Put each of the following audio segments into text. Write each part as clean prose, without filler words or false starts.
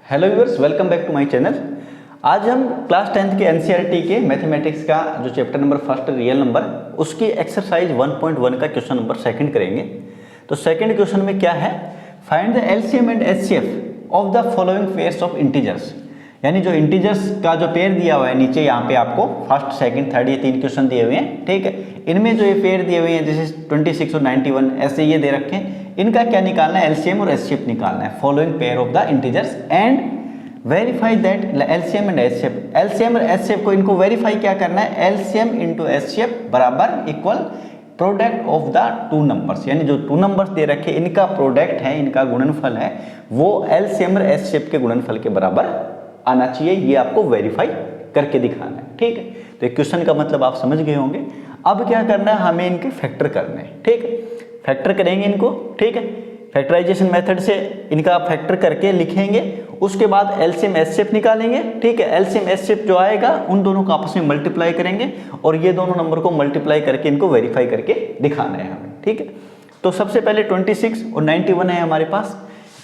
Hello viewers, welcome back to my channel. आज हम class 10th के एनसीईआरटी के मैथमेटिक्स का जो chapter number first real number उसकी एक्सरसाइज 1.1 का क्वेश्चन नंबर सेकंड करेंगे। तो सेकंड क्वेश्चन में क्या है, find the LCM and HCF of the following pairs of integers. यानी जो इंटीजर्स का जो पेयर दिया हुआ है नीचे यहाँ पे आपको फर्स्ट सेकंड थर्ड ये तीन क्वेश्चन दिए हुए हैं, ठीक है। इनमें जो ये पेयर दिए हुए हैं जैसे 26 और 91 ऐसे ये दे रखे हैं, इनका क्या निकालना है, एलसीएम और एचसीएफ निकालना है, following pair of the integers and verify that LCM and HCF. LCM और एचसीएफ को इनको वेरीफाई क्या करना है, एलसीएम इंटू एचसीएफ बराबर equal product of the two numbers. यानी जो टू नंबर्स दे रखे इनका प्रोडक्ट है, इनका गुणनफल है, वो एलसीएम और एचसीएफ के गुणनफल के बराबर आना चाहिए। ये आपको वेरीफाई करके दिखाना है, ठीक है। तो क्वेश्चन का मतलब आप समझ गए होंगे। अब क्या करना है, हमें इनके फैक्टर करने हैं, ठीक है। फैक्टर करेंगे इनको, ठीक है। फैक्टराइजेशन मेथड से इनका फैक्टर करके लिखेंगे, उसके बाद एलसीएम एचसीएफ निकालेंगे, ठीक है। एलसीएम एचसीएफ जो आएगा उन दोनों को आपस में मल्टीप्लाई करेंगे और ये दोनों नंबर को मल्टीप्लाई करके इनको वेरीफाई करके दिखाना है हमें, ठीक है। तो सबसे पहले 26 और 91 है हमारे पास,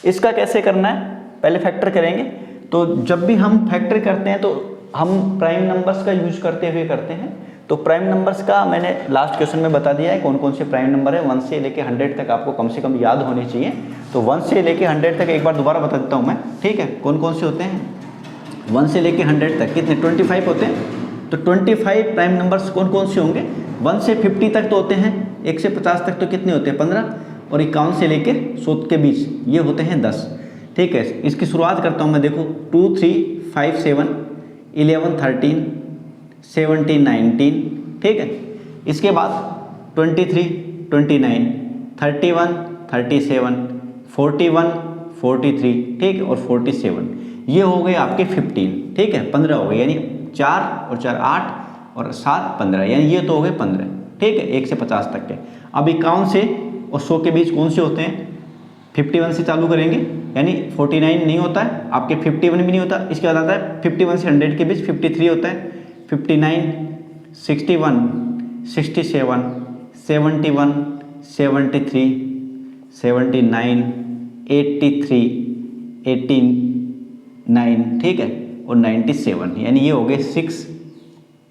इसका कैसे करना है, पहले फैक्टर करेंगे। तो जब भी हम फैक्टर करते हैं तो हम प्राइम नंबर्स का यूज करते हुए करते हैं। तो प्राइम नंबर्स का मैंने लास्ट क्वेश्चन में बता दिया है कौन कौन से प्राइम नंबर है, 1 से लेके 100 तक आपको कम से कम याद होने चाहिए। तो 1 से लेके 100 तक एक बार दोबारा बता देता हूँ मैं, ठीक है। कौन कौन से होते हैं 1 से लेके 100 तक, कितने 25 होते हैं। तो 25 प्राइम नंबर्स कौन कौन से होंगे, 1 से 50 तक तो होते हैं, 1 से 50 तक तो कितने होते हैं 15, और 51 से लेके 100 के बीच ये होते हैं 10, ठीक है। इसकी शुरुआत करता हूँ मैं, देखो 2 3 5 7 11 13 17 19, ठीक है। इसके बाद 23 29 31 37 41 43, ठीक है, और 47, ये हो गए आपके 15, ठीक है। 15 हो गए, यानी 4 और 4 8 और 7 15, यानी ये तो हो गए 15, ठीक है, 1 से 50 तक के। अब 51 से और 100 के बीच कौन से होते हैं, 51 से चालू करेंगे, यानी 49 नहीं होता है आपके, 51 भी नहीं होता। इसके बाद आता है 51 से 100 के बीच 53 होता है, 59 61 67 71 73 79 83 89, ठीक है, और 97, यानी ये हो गए 6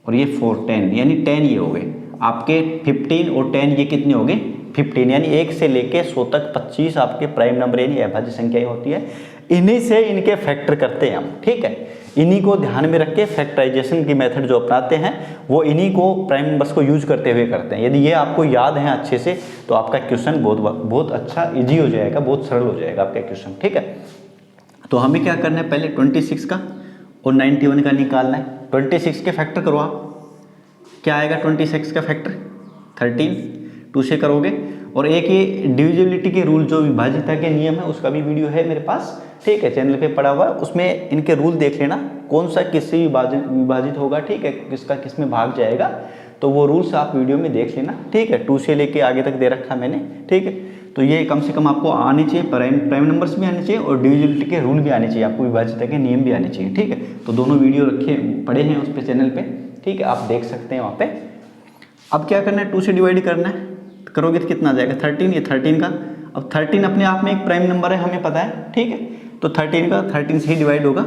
और ये 4 10, यानी 10 ये हो गए आपके 15 और 10 ये कितने हो गए 15, यानी 1 से लेके 100 तक 25 आपके प्राइम नंबर यानी अभाज्य संख्याएं होती है। इन्हीं से इनके फैक्टर करते हैं हम, ठीक है। इन्हीं को ध्यान में रख के फैक्टराइजेशन की मेथड जो अपनाते हैं वो इन्हीं को प्राइम नंबर्स को यूज करते हुए करते हैं। यदि ये आपको याद है अच्छे से तो आपका क्वेश्चन बहुत अच्छा इजी हो जाएगा, बहुत सरल हो जाएगा आपका क्वेश्चन, ठीक है। तो हमें क्या करना है, पहले 26 का और 91 का निकालना है। 26 के फैक्टर करो आप, क्या आएगा 26 का फैक्टर 13, 2 से करोगे। और एक ये डिविजिबिलिटी के रूल जो विभाजिता के नियम है उसका भी वीडियो है मेरे पास, ठीक है, चैनल पे पड़ा हुआ है, उसमें इनके रूल देख लेना, कौन सा किससे विभाजित होगा, ठीक है, किसका किस में भाग जाएगा, तो वो रूल्स आप वीडियो में देख लेना, ठीक है। 2 से लेके आगे तक दे रखा मैंने, ठीक है। तो ये कम से कम आपको आने चाहिए, प्राइम नंबर्स भी आने चाहिए और डिविजिबिलिटी के रूल भी आने चाहिए, आपको विभाजिता के नियम भी आने चाहिए, ठीक है। तो दोनों वीडियो रखे पड़े हैं उस पर चैनल पर, ठीक है, आप देख सकते हैं वहाँ पर। अब क्या करना है, 2 से डिवाइड करना है, करोगे तो कितना आ जाएगा 13, ये 13 का। अब 13 अपने आप में एक प्राइम नंबर है, हमें पता है, ठीक है। तो 13 का 13 से ही डिवाइड होगा,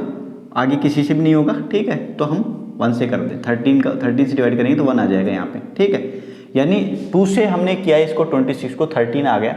आगे किसी से भी नहीं होगा, ठीक है। तो हम 1 से कर दें, 13 का 13 से डिवाइड करेंगे तो 1 आ जाएगा यहाँ पे, ठीक है। यानी 2 से हमने किया इसको 26 को, 13 आ गया।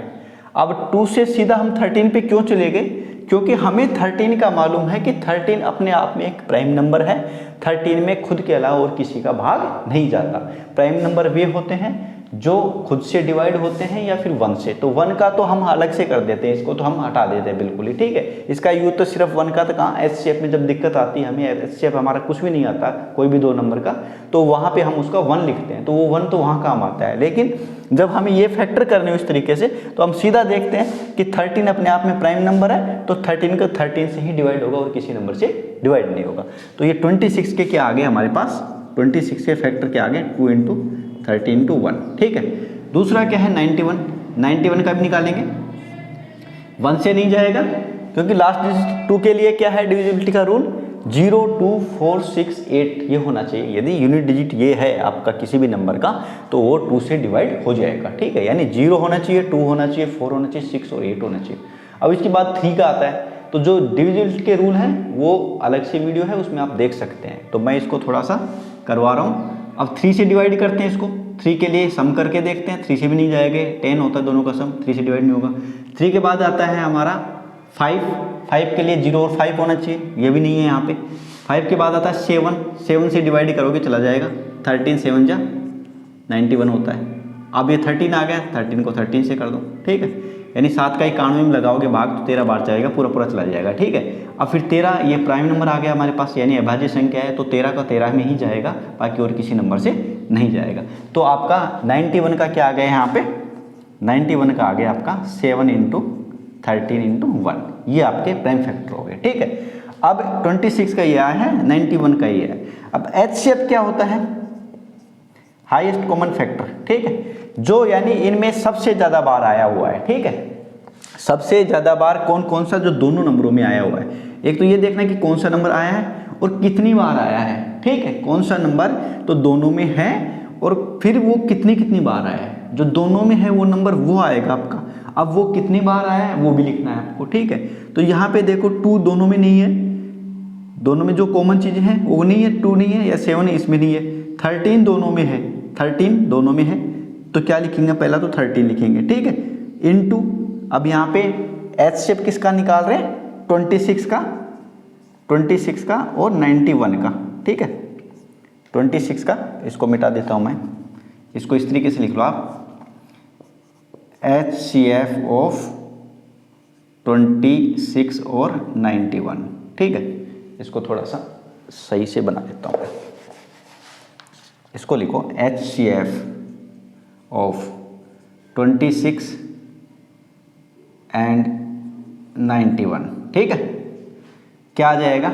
अब 2 से सीधा हम 13 पे क्यों चले गए, क्योंकि हमें 13 का मालूम है कि 13 अपने आप में एक प्राइम नंबर है। 13 में खुद के अलावा और किसी का भाग नहीं जाता। प्राइम नंबर वे होते हैं जो खुद से डिवाइड होते हैं या फिर 1 से। तो 1 का तो हम अलग से कर देते हैं, इसको तो हम हटा देते हैं बिल्कुल ही, ठीक है। इसका यूज तो सिर्फ 1 का, तो कहाँ एचसीएफ में जब दिक्कत आती है, हमें एचसीएफ हमारा कुछ भी नहीं आता कोई भी 2 नंबर का, तो वहाँ पे हम उसका 1 लिखते हैं, तो वो 1 तो वहाँ काम आता है। लेकिन जब हमें ये फैक्टर करने हो इस तरीके से तो हम सीधा देखते हैं कि 13 अपने आप में प्राइम नंबर है, तो 13 का 13 से ही डिवाइड होगा और किसी नंबर से डिवाइड नहीं होगा। तो ये 26 के क्या आ गए हमारे पास, 26 के फैक्टर के आगे 2 × 13 × 1, ठीक है। दूसरा क्या है 91, 91 का भी निकालेंगे, 1 से नहीं जाएगा क्योंकि लास्ट डिजिट 2 के लिए क्या है डिविजिबिलिटी का रूल, 0 2 4 6 8 ये होना चाहिए। यदि यूनिट डिजिट ये है आपका किसी भी नंबर का तो वो 2 से डिवाइड हो जाएगा, ठीक है। यानी 0 होना चाहिए, 2 होना चाहिए, 4 होना चाहिए, 6 और 8 होना चाहिए। अब इसके बाद 3 का आता है, तो जो डिविजिबिलिटी के रूल हैं वो अलग से वीडियो है, उसमें आप देख सकते हैं। तो मैं इसको थोड़ा सा करवा रहा हूँ। अब 3 से डिवाइड करते हैं इसको, 3 के लिए सम करके देखते हैं, 3 से भी नहीं जाएंगे, 10 होता है दोनों का सम, 3 से डिवाइड नहीं होगा। 3 के बाद आता है हमारा 5 के लिए 0 और 5 होना चाहिए, ये भी नहीं है यहाँ पे। 5 के बाद आता है 7 से डिवाइड करोगे चला जाएगा, 13 7 जा 91 होता है। अब ये 13 आ गया, 13 को 13 से कर दो, ठीक है, यानी 7 का 91 में लगाओगे भाग तो 13 बार जाएगा, पूरा चला जाएगा, ठीक है। अब फिर 13 ये प्राइम नंबर आ गया हमारे पास, यानी अभाज्य संख्या है, तो 13 का 13 में ही जाएगा, बाकी और किसी नंबर से नहीं जाएगा। तो आपका 91 का क्या आ गया यहाँ पे, 91 का आ गया आपका 7 × 13 × 1, ये आपके प्राइम फैक्टर हो गए, ठीक है। अब 26 का ये आया है, 91 का ये है। अब HCF क्या होता है, हाईएस्ट कॉमन फैक्टर, ठीक है, जो यानी इनमें सबसे ज़्यादा बार आया हुआ है, ठीक है। सबसे ज़्यादा बार कौन कौन सा, जो दोनों नंबरों में आया हुआ है। एक तो ये देखना कि कौन सा नंबर आया है और कितनी बार आया है, ठीक है, कौन सा नंबर तो दोनों में है और फिर वो कितनी बार आया है। जो दोनों में है वो नंबर वो आएगा आपका। अब वो कितनी बार आया है वो भी लिखना है आपको, ठीक है। तो यहाँ पे देखो 2 दोनों में नहीं है, दोनों में जो कॉमन चीज़ें हैं वो नहीं है, 2 नहीं है या 7 इसमें नहीं है। 13 दोनों में है, 13 दोनों में है, तो क्या लिखेंगे, पहला तो 13 लिखेंगे, ठीक है, इनटू, अब यहाँ पे HCF किसका निकाल रहे हैं, 26 का और 91 का, ठीक है। 26 का इसको मिटा देता हूँ मैं, इसको इस तरीके से लिख लो आप, HCF ऑफ 26 और 91, ठीक है। इसको थोड़ा सा सही से बना देता हूँ, इसको लिखो HCF ऑफ 26 एंड 91, ठीक है। क्या आ जाएगा,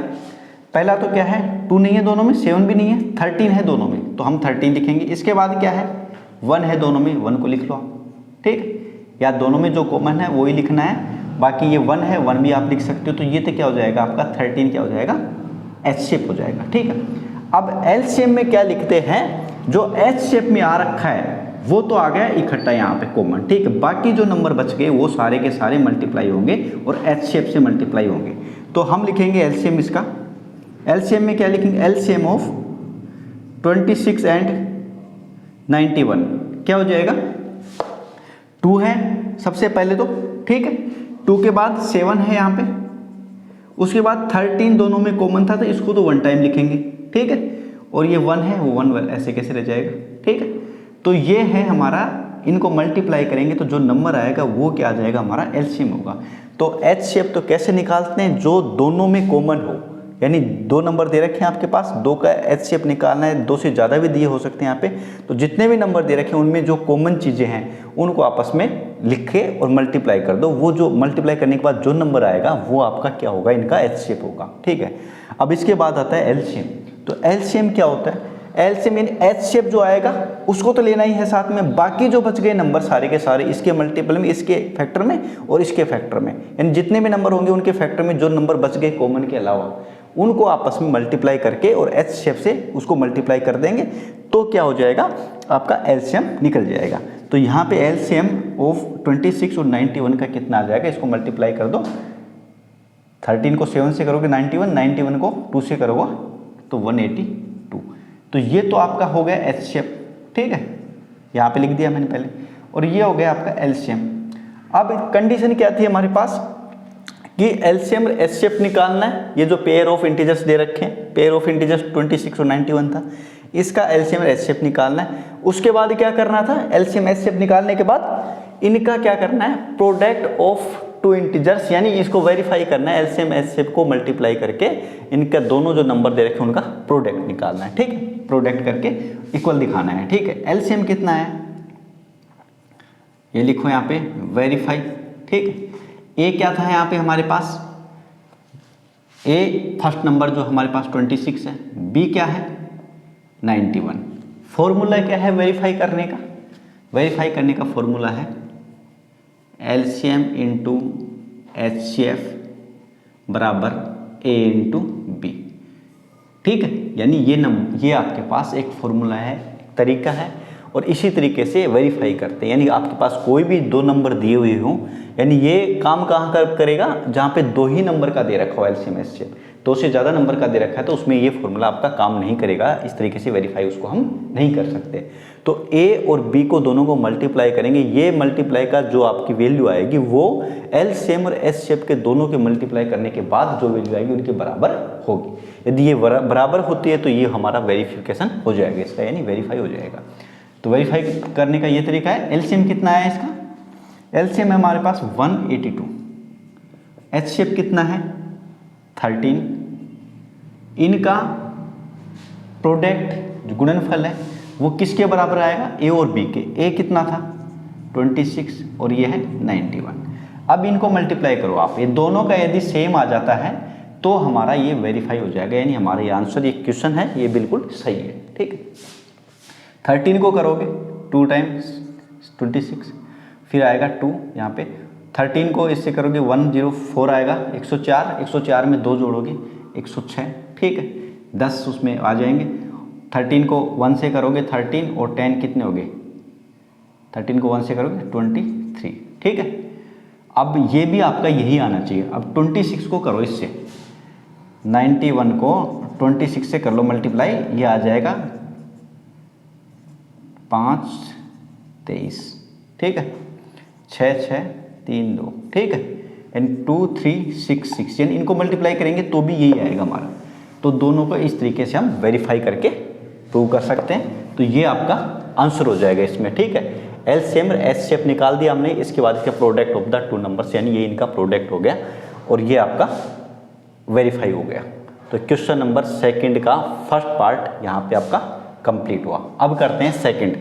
पहला तो क्या है, 2 नहीं है दोनों में, 7 भी नहीं है, 13 है दोनों में, तो हम 13 लिखेंगे। इसके बाद क्या है, 1 है दोनों में, 1 को लिख लो आप, ठीक है, या दोनों में जो कॉमन है वही लिखना है, बाकी ये 1 है, 1 भी आप लिख सकते हो। तो ये तो क्या हो जाएगा आपका 13 क्या हो जाएगा, HCF हो जाएगा, ठीक है। अब LCM में क्या लिखते हैं, जो HCF में आ रखा है वो तो आ गया इकट्ठा यहाँ पे कॉमन, ठीक है। बाकी जो नंबर बच गए वो सारे के सारे मल्टीप्लाई होंगे और HCF से मल्टीप्लाई होंगे। तो हम लिखेंगे LCM इसका, LCM में क्या लिखेंगे, LCM ऑफ 26 एंड 91 क्या हो जाएगा, 2 है सबसे पहले तो, ठीक है, 2 के बाद 7 है यहाँ पे, उसके बाद 13 दोनों में कॉमन था तो इसको तो 1 टाइम लिखेंगे, ठीक है, और ये 1 है वो 1 ऐसे कैसे रह जाएगा, ठीक है। तो ये है हमारा, इनको मल्टीप्लाई करेंगे तो जो नंबर आएगा वो क्या आ जाएगा, हमारा LCM होगा। तो HCF तो कैसे निकालते हैं, जो दोनों में कॉमन हो, यानी 2 नंबर दे रखे हैं आपके पास, 2 का HCF निकालना है, 2 से ज़्यादा भी दिए हो सकते हैं यहाँ पे, तो जितने भी नंबर दे रखे हैं उनमें जो कॉमन चीज़ें हैं उनको आपस में लिखे और मल्टीप्लाई कर दो। वो जो मल्टीप्लाई करने के बाद जो नंबर आएगा वो आपका क्या होगा, इनका HCF होगा, ठीक है। अब इसके बाद आता है LCM। तो LCM क्या होता है, LCM यानी HCF जो आएगा उसको तो लेना ही है साथ में, बाकी जो बच गए नंबर सारे के सारे इसके मल्टीपल में, इसके फैक्टर में और इसके फैक्टर में, यानी जितने भी नंबर होंगे उनके फैक्टर में जो नंबर बच गए कॉमन के अलावा उनको आपस में मल्टीप्लाई करके और HCF से उसको मल्टीप्लाई कर देंगे तो क्या हो जाएगा, आपका LCM निकल जाएगा। तो यहाँ पे LCM ऑफ 26 और 91 का कितना आ जाएगा, इसको मल्टीप्लाई कर दो, 13 को 7 से करोगे 91, 91 को 2 से करोगे तो 182। तो ये तो आपका हो गया HCF, ठीक है, यहाँ पे लिख दिया मैंने पहले, और ये हो गया आपका LCM। अब कंडीशन क्या थी हमारे पास कि LCM और HCF निकालना है, ये जो पेयर ऑफ इंटीजर्स दे रखे हैं, पेयर ऑफ इंटीजर्स 26 और 91 था, इसका LCM और HCF निकालना है। उसके बाद क्या करना था, LCM HCF निकालने के बाद इनका क्या करना है, प्रोडक्ट ऑफ 2 इंटीजर्स, यानी इसको वेरीफाई करना है, LCM HCF को मल्टीप्लाई करके इनका दोनों जो नंबर दे रखे हैं उनका प्रोडक्ट निकालना है, ठीक है, प्रोडक्ट करके इक्वल दिखाना है, ठीक है। LCM कितना है ये लिखो यहाँ पे, वेरीफाई, ठीक है। ए क्या था यहाँ पे हमारे पास, ए फर्स्ट नंबर जो हमारे पास 26 है, बी क्या है 91। फॉर्मूला क्या है वेरीफाई करने का, वेरीफाई करने का फॉर्मूला है LCM इंटू HCF बराबर A इंटू बी, ठीक है। यानी ये आपके पास एक फॉर्मूला है, एक तरीका है, और इसी तरीके से वेरीफाई करते हैं। यानी आपके पास कोई भी 2 नंबर दिए हुए हों, यानी ये काम कहाँ कर करेगा, जहाँ पे 2 ही नंबर का दे रखा हो एलसीएम एचसीएफ, 2 से ज़्यादा नंबर का दे रखा है तो उसमें ये फॉर्मूला आपका काम नहीं करेगा। इस तरीके से वेरीफाई उसको हम नहीं कर सकते। तो ए और बी को दोनों को मल्टीप्लाई करेंगे, ये मल्टीप्लाई का जो आपकी वैल्यू आएगी वो एलसीएम और एचसीएफ के दोनों के मल्टीप्लाई करने के बाद जो वैल्यू आएगी उनके बराबर होगी। यदि ये बराबर होती है तो ये हमारा वेरिफिकेशन हो जाएगा इसका, यानी वेरीफाई हो जाएगा। तो वेरीफाई करने का ये तरीका है। एलसीएम कितना है इसका, एलसीएम है हमारे पास 182, एचसीएफ कितना है 13, इनका प्रोडक्ट जो गुणनफल है वो किसके बराबर आएगा, ए और बी के। ए कितना था 26 और ये है 91। अब इनको मल्टीप्लाई करो आप, ये दोनों का यदि सेम आ जाता है तो हमारा ये वेरीफाई हो जाएगा, यानी हमारा ये आंसर, ये क्वेश्चन है ये बिल्कुल सही है। ठीक है, 13 को करोगे 2 टाइम्स 26, फिर आएगा 2 यहाँ पे, 13 को इससे करोगे 104 आएगा, 104, 104 में 2 जोड़ोगे 106। ठीक है, 10 उसमें आ जाएंगे। 13 को 1 से करोगे 13 और 10 कितने हो गए, 13 को 1 से करोगे 23। ठीक है, अब ये भी आपका यही आना चाहिए। अब 26 को करो इससे, 91 को 26 से कर लो मल्टीप्लाई, ये आ जाएगा 5 23। ठीक है, 6 6 3 2। ठीक है, एंड 2 3 6 6, यानी इनको मल्टीप्लाई करेंगे तो भी यही आएगा हमारा। तो दोनों को इस तरीके से हम वेरीफाई करके प्रूव कर सकते हैं। तो ये आपका आंसर हो जाएगा इसमें। ठीक है, एलसीएम और एचसीएफ निकाल दिया हमने, इसके बाद इसका प्रोडक्ट ऑफ द 2 नंबर्स, यानी ये इनका प्रोडक्ट हो गया और ये आपका वेरीफाई हो गया। तो क्वेश्चन नंबर 2 का फर्स्ट पार्ट यहाँ पे आपका कंप्लीट हुआ। अब करते हैं सेकंड।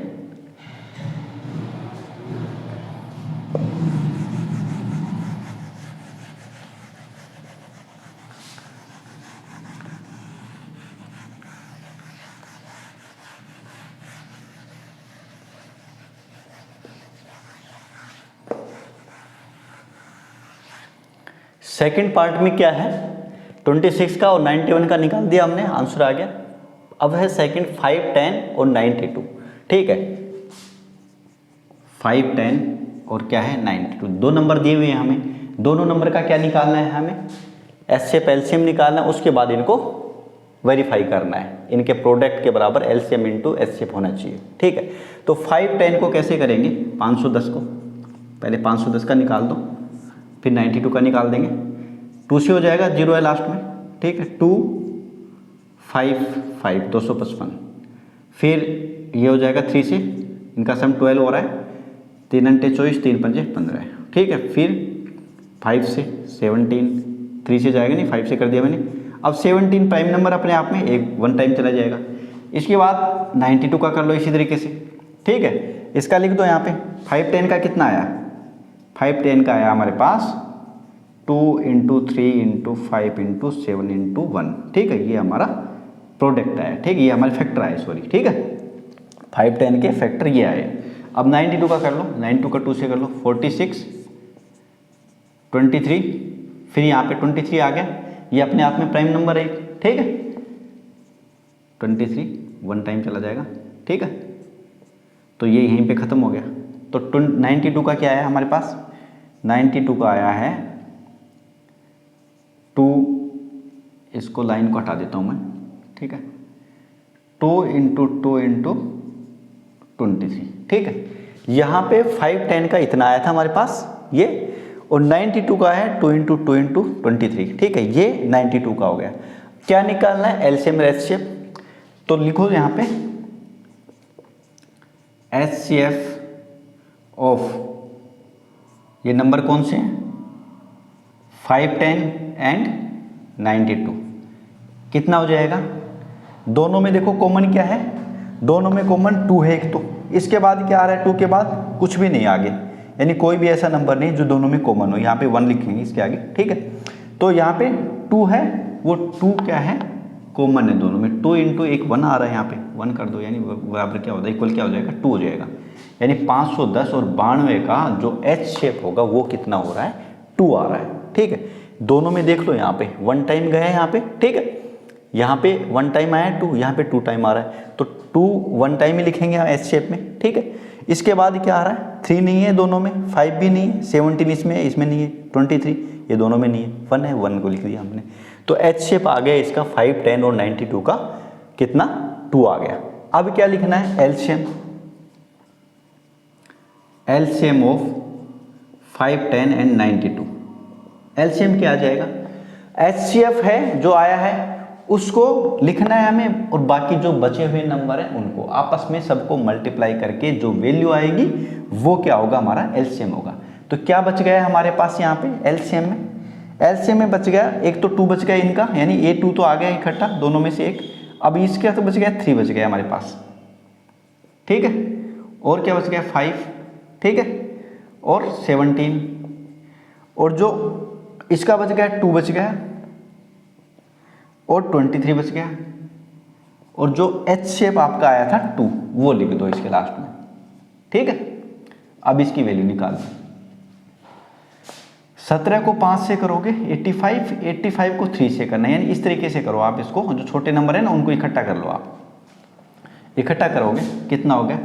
सेकंड पार्ट में क्या है, 26 का और 91 का निकाल दिया हमने, आंसर आ गया। अब है सेकंड 5 10 और 92। ठीक है, 5 10 और क्या है 92, 2 नंबर दिए हुए हैं हमें, दोनों नंबर का क्या निकालना है हमें, एचसीएफ एलसीएम निकालना है, उसके बाद इनको वेरीफाई करना है, इनके प्रोडक्ट के बराबर एलसीएम इंटू एचसीएफ होना चाहिए। ठीक है, तो 5 10 को कैसे करेंगे, 510 को पहले 510 का निकाल दो, फिर 92 का निकाल देंगे, 2 से हो जाएगा, 0 है लास्ट में। ठीक है, 2 5 5 255, फिर ये हो जाएगा 3 से, इनका सम 12 हो रहा है, 3 अंटे 24, 3 पंजे 15। ठीक है, फिर 5 से 17, 3 से जाएगा नहीं, 5 से कर दिया मैंने। अब 17 प्राइम नंबर अपने आप में एक 1 टाइम चला जाएगा। इसके बाद 92 का कर लो इसी तरीके से। ठीक है, इसका लिख दो यहाँ पे, 5 10 का कितना आया, 5 10 का आया हमारे पास 2 × 3 × 5 × 7 × 1। ठीक है, ये हमारा प्रोडक्ट आया। ठीक है, ये हमारे फैक्टर आए, सॉरी। ठीक है, 5 10 के फैक्टर ये आए। अब 92 का कर लो, 92 का 2 से कर लो, 46 23, फिर यहाँ पे 23 आ गया, ये अपने आप में प्राइम नंबर है। ठीक है, 23 1 टाइम चला जाएगा। ठीक है, तो ये यहीं पे ख़त्म हो गया। तो 92 का क्या आया हमारे पास, 92 का आया है 2, इसको लाइन को हटा देता हूँ मैं। ठीक है, 2 × 2 × 23। ठीक है, यहाँ पे 5 10 का इतना आया था हमारे पास ये, और 92 का है 2 × 2 × 23। ठीक है, ये 92 का हो गया। क्या निकालना है, एलसीएम और एचसीएफ। तो लिखो यहाँ पे एचसीएफ ऑफ, ये नंबर कौन से हैं, 5 10 एंड 92, कितना हो जाएगा। दोनों में देखो कॉमन क्या है, दोनों में कॉमन 2 है एक, तो इसके बाद क्या आ रहा है, 2 के बाद कुछ भी नहीं आगे, यानी कोई भी ऐसा नंबर नहीं जो दोनों में कॉमन हो। यहाँ पे 1 लिखेंगे इसके आगे। ठीक है, तो यहाँ पे 2 है, वो 2 क्या है, कॉमन है दोनों में। 2 × 1 1 आ रहा है, यहाँ पे 1 कर दो, यानी बराबर क्या होता है, इक्वल क्या हो जाएगा, 2 हो जाएगा। यानी 510 और 92 का जो एच शेप होगा वो कितना हो रहा है, 2 आ रहा है। ठीक है, दोनों में देख लो, यहाँ पे 1 टाइम गया है यहाँ पे। ठीक है, यहाँ पे 1 टाइम आया 2, यहाँ पे 2 टाइम आ रहा है, तो 2 1 टाइम ही लिखेंगे हम एस शेप में, ठीक है। इसके बाद क्या आ रहा है, 3 नहीं है दोनों में, 5 भी नहीं है, 17 इसमें है, इसमें नहीं है, 23 ये दोनों में नहीं है, 1 है, 1 को लिख दिया हमने। तो एच शेप आ गया इसका 5, 10 और 92 का कितना 2 आ गया। अब क्या लिखना है, LCM, LCM of 5, 10 and 92। LCM क्या आ जाएगा, एचसीएफ है जो आया है उसको लिखना है हमें, और बाकी जो बचे हुए नंबर हैं उनको आपस में सबको मल्टीप्लाई करके जो वैल्यू आएगी वो क्या होगा, हमारा एलसीएम होगा। तो क्या बच गया है हमारे पास यहाँ पे एलसीएम में, एलसीएम में बच गया एक तो 2 बच गया इनका, यानी ये 2 तो आ गया इकट्ठा दोनों में से एक। अब इसका तो बच गया 3 बच गया हमारे पास, ठीक है। और क्या बच गया 5, ठीक है, और 17, और जो इसका बच गया 2 बच गया, और 23 बच गया, और जो एच शेप आपका आया था 2 वो लिख दो इसके लास्ट में, ठीक है। अब इसकी वैल्यू निकाल दो, 17 को 5 से करोगे 85, 85 को 3 से करना है, यानी इस तरीके से करो आप इसको, जो छोटे नंबर है ना उनको इकट्ठा कर लो आप, इकट्ठा करोगे कितना हो गया,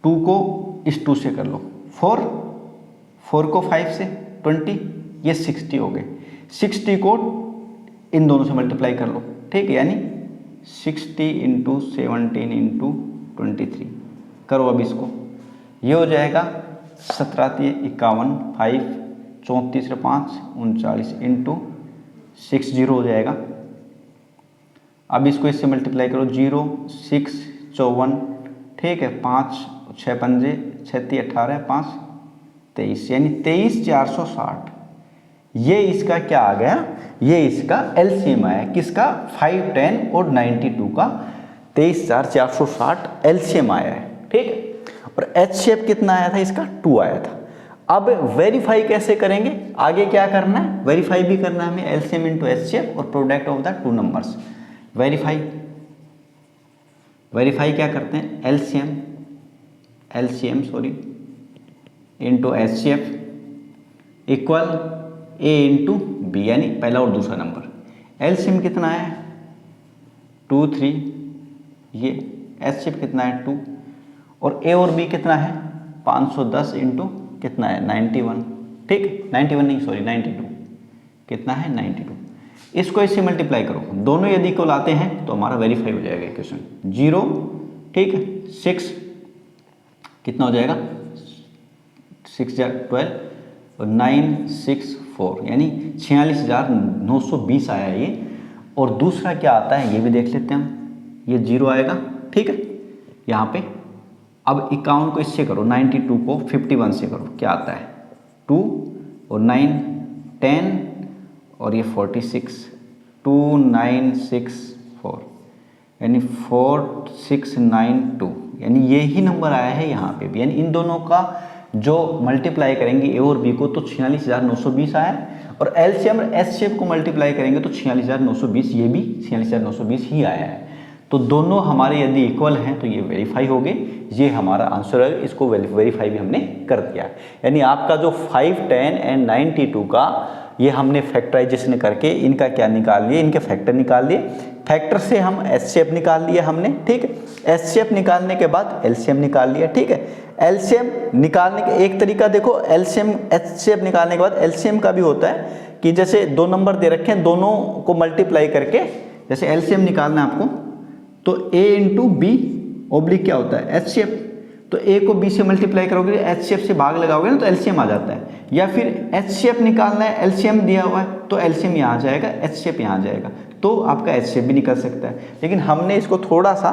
2 को इस 2 से कर लो, 4 को 5 से 20, ये 60 हो गए, 60 को इन दोनों से मल्टीप्लाई कर लो, ठीक है, यानी 60 इंटू 17 इंटू 23 करो। अब इसको ये हो जाएगा 17 51, 5 34 5 39 इंटू 60 हो जाएगा। अब इसको इससे मल्टीप्लाई करो, 0 6 54, ठीक है, 5 6 पंजे 36 18 5 23, यानी 23,460। ये इसका क्या आ गया, ये इसका एलसीएम आया किसका, 5, 10 और 92 का 23,460 एलसीएम आया है, ठीक है। और एच शेप कितना आया था इसका 2 आया था। अब वेरीफाई कैसे करेंगे, आगे क्या करना है, वेरीफाई भी करना है हमें, एलसीएम इंटू एच शेप और product of the 2 numbers. Verify क्या करते हैं, LCM into H C F equal A into B, यानी पहला और दूसरा नंबर। एलसीएम कितना है 2 3, ये एच शेप कितना है 2, और ए और बी कितना है 510 इंटू कितना है 91, ठीक, 91 नहीं सॉरी 92, कितना है 92। इसको इससे मल्टीप्लाई करो, दोनों यदि को लाते हैं तो हमारा वेरीफाई हो जाएगा इक्वेशन। 0, ठीक है, 6 कितना हो जाएगा 6 12 और 964, यानी 46,920 आया ये। और दूसरा क्या आता है ये भी देख लेते हैं हम, ये 0 आएगा, ठीक है, यहाँ पे। अब 51 को इससे करो, 92 को 51 से करो, क्या आता है 2 और 9 10 और ये 46, 2964, यानी 4692, यानी ये ही नंबर आया है यहाँ पे भी, यानी इन दोनों का जो मल्टीप्लाई करेंगे ए और बी को तो 46,920 आया है, और एलसीएम और एच शेप को मल्टीप्लाई करेंगे तो 46,920, ये भी 46,920 ही आया है। तो दोनों हमारे यदि इक्वल हैं तो ये वेरीफाई हो गए, ये हमारा आंसर है, इसको वेरीफाई भी हमने कर दिया। यानी आपका जो 5, 10 एंड 92 का ये हमने फैक्टराइजेशन करके इनका क्या निकाल लिए, इनके फैक्टर निकाल लिए, फैक्टर से हम एच शेप निकाल लिया हमने, ठीक है। एच शेप निकालने के बाद एलसीएम निकाल लिया, ठीक है। एलसीएम निकालने का एक तरीका देखो, एलसीएम एच शेप निकालने के बाद एलसीएम का भी होता है कि जैसे 2 नंबर दे रखे हैं, दोनों को मल्टीप्लाई करके जैसे एलसीएम निकालना है आपको, तो ए इंटू बी ओब्लिक क्या होता है एच शेप, तो ए को बी से मल्टीप्लाई करोगे, एच शेप से भाग लगाओगे ना तो एलसीएम आ जाता है। या फिर एच शेप निकालना है, एलसीएम दिया हुआ है तो एलसीएम यहाँ आ जाएगा, एच शेप यहाँ आ जाएगा, तो आपका एच शेप भी निकल सकता है। लेकिन हमने इसको थोड़ा सा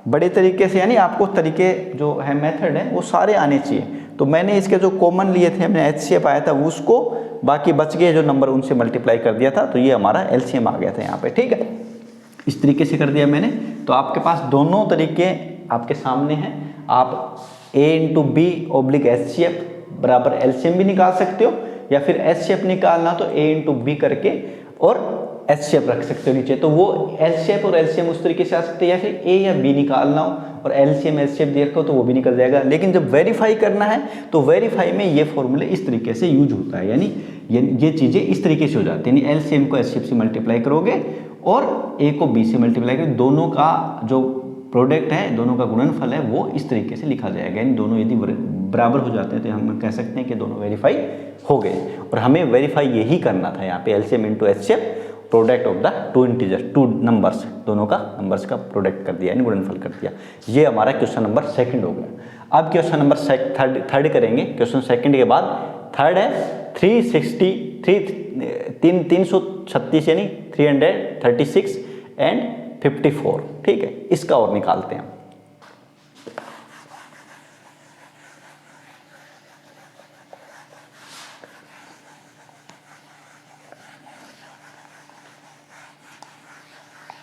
बड़े तरीके से, यानी आपको तरीके जो है मेथड है वो सारे आने चाहिए, तो मैंने इसके जो कॉमन लिए थे, हमने एच शेप आया था उसको, बाकी बच गए जो नंबर उनसे मल्टीप्लाई कर दिया था, तो ये हमारा एलसीएम आ गया था यहाँ पे, ठीक है। इस तरीके से कर दिया मैंने, तो आपके पास दोनों तरीके आपके सामने हैं। आप A into B oblique H C F बराबर एलसीएम भी निकाल सकते हो, या फिर एच शेप निकालना तो ए इंटू बी करके और एच शेप रख सकते हो नीचे, तो वो एल शेप और एलसीएम उस तरीके से आ सकते हैं। या फिर ए या बी निकालना हो और एलसीएम एच शेप दे रखो तो वो भी निकल जाएगा। लेकिन जब वेरीफाई करना है तो वेरीफाई में ये फॉर्मूले इस तरीके से यूज होता है, यानी ये चीज़ें इस तरीके से हो जाती है, यानी एलसीएम को एचसीएफ से मल्टीप्लाई करोगे और ए को बी से मल्टीप्लाई करोगे, दोनों का जो प्रोडक्ट है, दोनों का गुणनफल है वो इस तरीके से लिखा जाएगा। यानी दोनों यदि बराबर हो जाते हैं तो हम कह सकते हैं कि दोनों वेरीफाई हो गए। और हमें वेरीफाई यही करना था यहाँ पे, LCM into HCF, product of the two integer, two numbers, दोनों का नंबर्स का प्रोडक्ट कर दिया, यानी गुणनफल कर दिया। ये हमारा क्वेश्चन नंबर सेकंड हो गया। अब क्वेश्चन नंबर थर्ड करेंगे। क्वेश्चन सेकंड के बाद थर्ड है 336 यानी 336 एंड 54, ठीक है, इसका और निकालते हैं।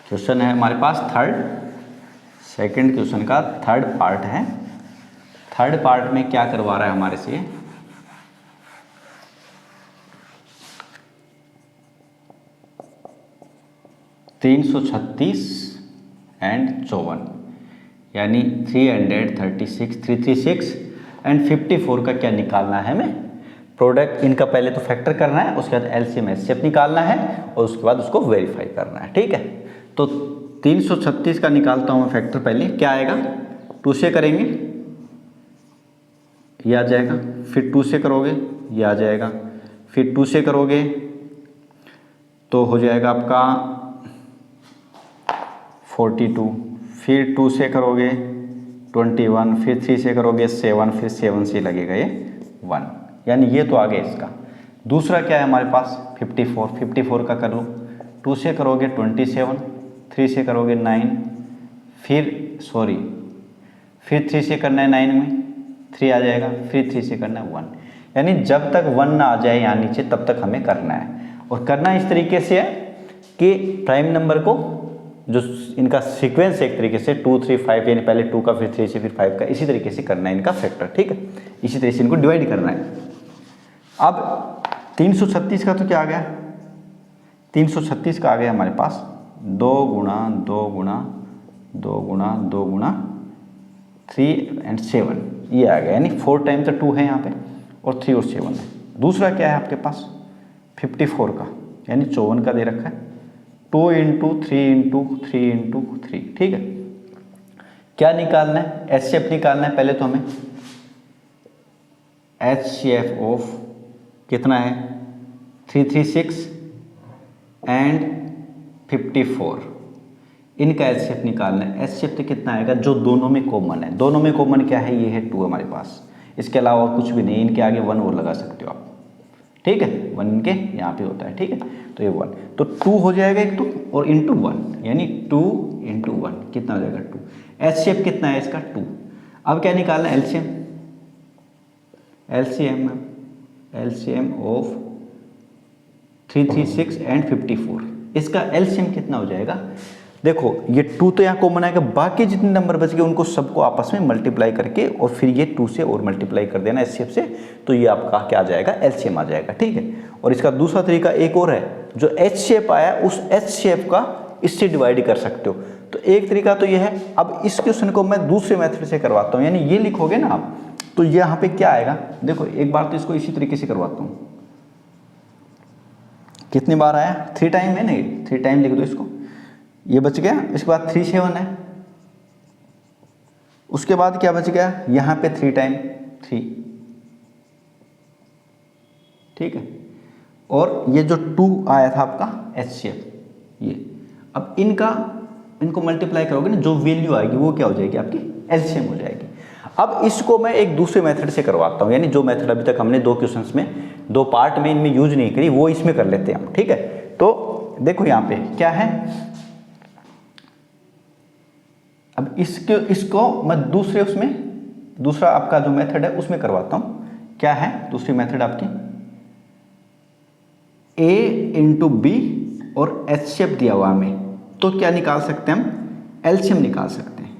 क्वेश्चन है हमारे पास सेकंड क्वेश्चन का थर्ड पार्ट है। थर्ड पार्ट में क्या करवा रहा है हमारे से, $336 एंड 54 यानी 336 एंड 54 का क्या निकालना है हमें, प्रोडक्ट। इनका पहले तो फैक्टर करना है, उसके बाद एलसीएम एचसीएफ निकालना है और उसके बाद उसको वेरीफाई करना है, ठीक है। तो 336 का निकालता हूँ मैं फैक्टर। पहले क्या आएगा, 2 से करेंगे ये आ जाएगा, फिर 2 से करोगे ये आ जाएगा, फिर 2 से करोगे तो हो जाएगा आपका 42, फिर 2 से करोगे 21, फिर 3 से करोगे 7, फिर 7 से लगेगा ये 1, यानी ये तो आ गया इसका। दूसरा क्या है हमारे पास 54 का कर लो, 2 से करोगे 27, 3 से करोगे 9, फिर 3 से करना है 9 में 3 आ जाएगा, फिर 3 से करना है 1, यानी जब तक 1 ना आ जाए यहाँ नीचे तब तक हमें करना है। और करना इस तरीके से है कि प्राइम नंबर को जो इनका सीक्वेंस है एक तरीके से 2 3 5, यानी पहले 2 का फिर 3 से फिर 5 का, इसी तरीके से करना है इनका फैक्टर, ठीक है, इसी तरीके से इनको डिवाइड करना है। अब 336 का तो क्या आ गया, 336 का आ गया हमारे पास 2 गुणा 2 गुणा 2 गुणा 2 गुणा 3 एंड 7, ये आ गया, यानी 4 टाइम तो 2 है यहाँ पे और 3 और 7 है। दूसरा क्या है आपके पास 54 का, यानी 54 का दे रखा है, 2 इंटू 3 इंटू 3 इंटू 3, ठीक है। क्या निकालना है, एचसीएफ निकालना है। पहले तो हमें एचसीएफ ऑफ कितना है 336 एंड 54, इनका एचसीएफ निकालना है। एचसीएफ तो कितना आएगा, जो दोनों में कॉमन है, दोनों में कॉमन क्या है, ये है 2 हमारे पास, इसके अलावा और कुछ भी नहीं, इनके आगे 1 और लगा सकते हो आप, ठीक है, 1 इनके यहाँ पे होता है, ठीक है, तो ये 1, तो 2 हो जाएगा एक 2 और इंटू 1, यानी 2 इंटू 1 कितना हो जाएगा 2। एचसीएफ कितना है इसका 2। अब क्या निकालना है एलसीएम ऑफ 336 एंड 54, इसका एलसीएम कितना हो जाएगा, देखो ये 2 तो यहाँ कॉमन आएगा, बाकी जितने नंबर बच गए उनको सबको आपस में मल्टीप्लाई करके और फिर ये 2 से और मल्टीप्लाई कर देना एचसीएफ से, तो ये आपका क्या आ जाएगा, एलसीएम आ जाएगा, ठीक है। और इसका दूसरा तरीका एक और है, जो एचसीएफ आया उस एचसीएफ का इससे डिवाइड कर सकते हो, तो एक तरीका तो ये है। अब इस क्वेश्चन को मैं दूसरे मेथड से करवाता हूँ, यानी ये लिखोगे ना आप, तो यहाँ पे क्या आएगा, देखो एक बार तो इसको इसी तरीके से करवाता हूँ, कितनी बार आया 3 टाइम है, नहीं 3 टाइम लिख दो इसको, ये बच गया, इसके बाद 3 7 है, उसके बाद क्या बच गया, यहाँ पे 3 टाइम 3, ठीक है, और ये जो 2 आया था आपका एचसीएफ, ये अब इनको मल्टीप्लाई करोगे ना, जो वैल्यू आएगी वो क्या हो जाएगी, आपकी एलसीएम हो जाएगी। अब इसको मैं एक दूसरे मेथड से करवाता हूँ, यानी जो मेथड अभी तक हमने 2 क्वेश्चंस में 2 पार्ट में इनमें यूज नहीं करी, वो इसमें कर लेते हैं हम, ठीक है। तो देखो यहाँ पे क्या है, अब इसको मैं दूसरा आपका जो मेथड है उसमें करवाता हूँ। क्या है दूसरी मेथड आपकी, a इंटू बी और एचसीएफ दिया हुआ हमें, तो क्या निकाल सकते हैं हम, एलसीएम निकाल सकते हैं।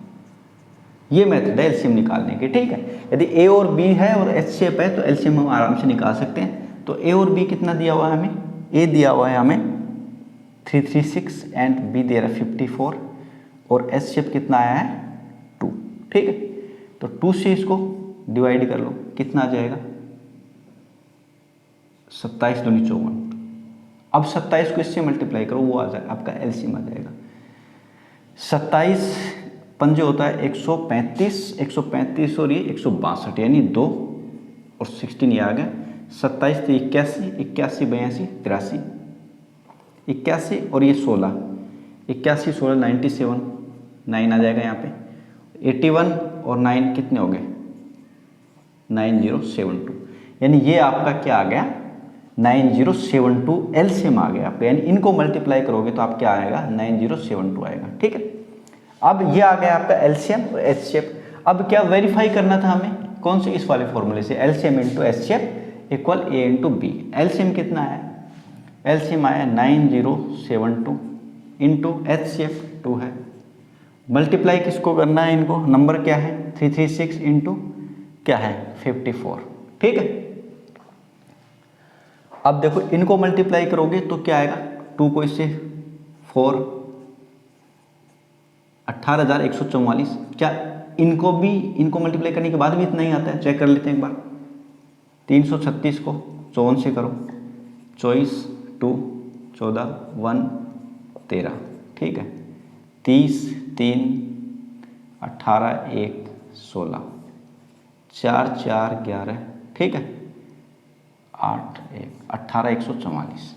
ये मेथड है एलसीएम निकालने की, ठीक है। यदि ए और बी है और एचसीएफ है तो एलसीएम हम आराम से निकाल सकते हैं। तो ए और बी कितना दिया हुआ है हमें, ए दिया हुआ है हमें 336 एंड बी दे रहा है 54 और एचसीएफ कितना आया है 2, ठीक है। तो 2 से इसको डिवाइड कर लो, कितना आ जाएगा 27 दूनी 54। अब 27 को इससे मल्टीप्लाई करो, वो आ जाएगा आपका एलसीएम आ जाएगा। 27 पंजे होता है 135 और ये 162, यानी 2 और 16 ये आ गया। 27 तो 81, 82 82 83, 81 और ये 16, 81 16 97, 9 आ जाएगा यहाँ पे। 81 और 9 कितने हो गए 9072, यानी ये आपका क्या आ गया 9072 एलसीएम आ गया आपका, यानी इनको मल्टीप्लाई करोगे तो आप क्या आएगा 9072 आएगा। ठीक है, अब ये आ गया आपका एलसीएम और एचसीएफ। अब क्या वेरीफाई करना था हमें, कौन से, इस वाले फॉर्मूले से, LCM into HCF equal A into B. LCM कितना है, एलसीएम आया 9072 इंटू एचसीएफ 2 है। मल्टीप्लाई किसको करना है, इनको, नंबर क्या है 336 इंटू क्या है 54। ठीक है, अब देखो इनको मल्टीप्लाई करोगे तो क्या आएगा, 2 को इससे 4, 18,144। क्या इनको मल्टीप्लाई करने के बाद भी इतना ही आता है, चेक कर लेते हैं एक बार। 336 को 54 से करो, 24 2 14 1 13। ठीक है, 30 3 18 1 16 4 4 11। ठीक है, 8 1 18,144,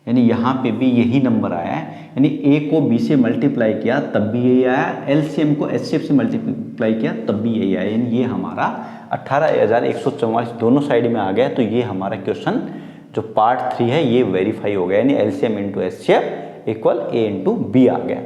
यानी यहाँ पे भी यही नंबर आया है। यानी ए को बी से मल्टीप्लाई किया तब भी यही आया, एलसीएम को एचसीएफ से मल्टीप्लाई किया तब भी यही आया, यानी ये हमारा 18,144 दोनों साइड में आ गया। तो ये हमारा क्वेश्चन जो पार्ट 3 है ये वेरीफाई हो गया, यानी LCM into HCF equal A into B आ गया।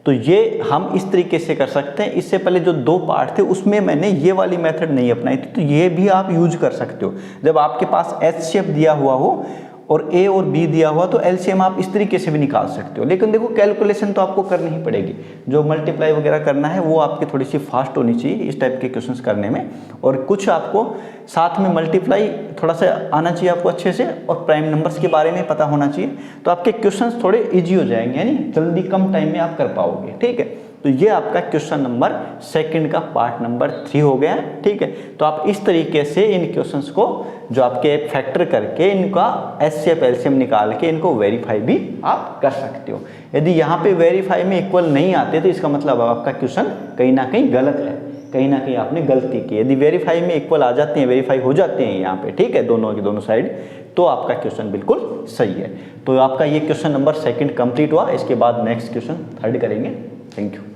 तो ये हम इस तरीके से कर सकते हैं। इससे पहले जो 2 पार्ट थे उसमें मैंने ये वाली मेथड नहीं अपनाई थी, तो ये भी आप यूज कर सकते हो। जब आपके पास एचसीएफ दिया हुआ हो और ए और बी दिया हुआ तो एलसीएम आप इस तरीके से भी निकाल सकते हो। लेकिन देखो कैलकुलेशन तो आपको करनी ही पड़ेगी, जो मल्टीप्लाई वगैरह करना है वो आपकी थोड़ी सी फास्ट होनी चाहिए इस टाइप के क्वेश्चंस करने में, और कुछ आपको साथ में मल्टीप्लाई थोड़ा सा आना चाहिए आपको अच्छे से, और प्राइम नंबर्स के बारे में पता होना चाहिए, तो आपके क्वेश्चंस थोड़े ईजी हो जाएंगे, यानी जल्दी कम टाइम में आप कर पाओगे। ठीक है, तो ये आपका क्वेश्चन नंबर 2 का पार्ट नंबर 3 हो गया। ठीक है, तो आप इस तरीके से इन क्वेश्चंस को जो आपके फैक्टर करके इनका एचसीएफ एलसीएम निकाल के इनको वेरीफाई भी आप कर सकते हो। यदि यहाँ पे वेरीफाई में इक्वल नहीं आते तो इसका मतलब आपका क्वेश्चन कहीं ना कहीं गलत है, कहीं ना कहीं आपने गलती की। यदि वेरीफाई में इक्वल आ जाते हैं, वेरीफाई हो जाते हैं यहाँ पे, ठीक है, दोनों की दोनों साइड, तो आपका क्वेश्चन बिल्कुल सही है। तो आपका ये क्वेश्चन नंबर 2 कंप्लीट हुआ। इसके बाद नेक्स्ट क्वेश्चन 3 करेंगे। Thank you.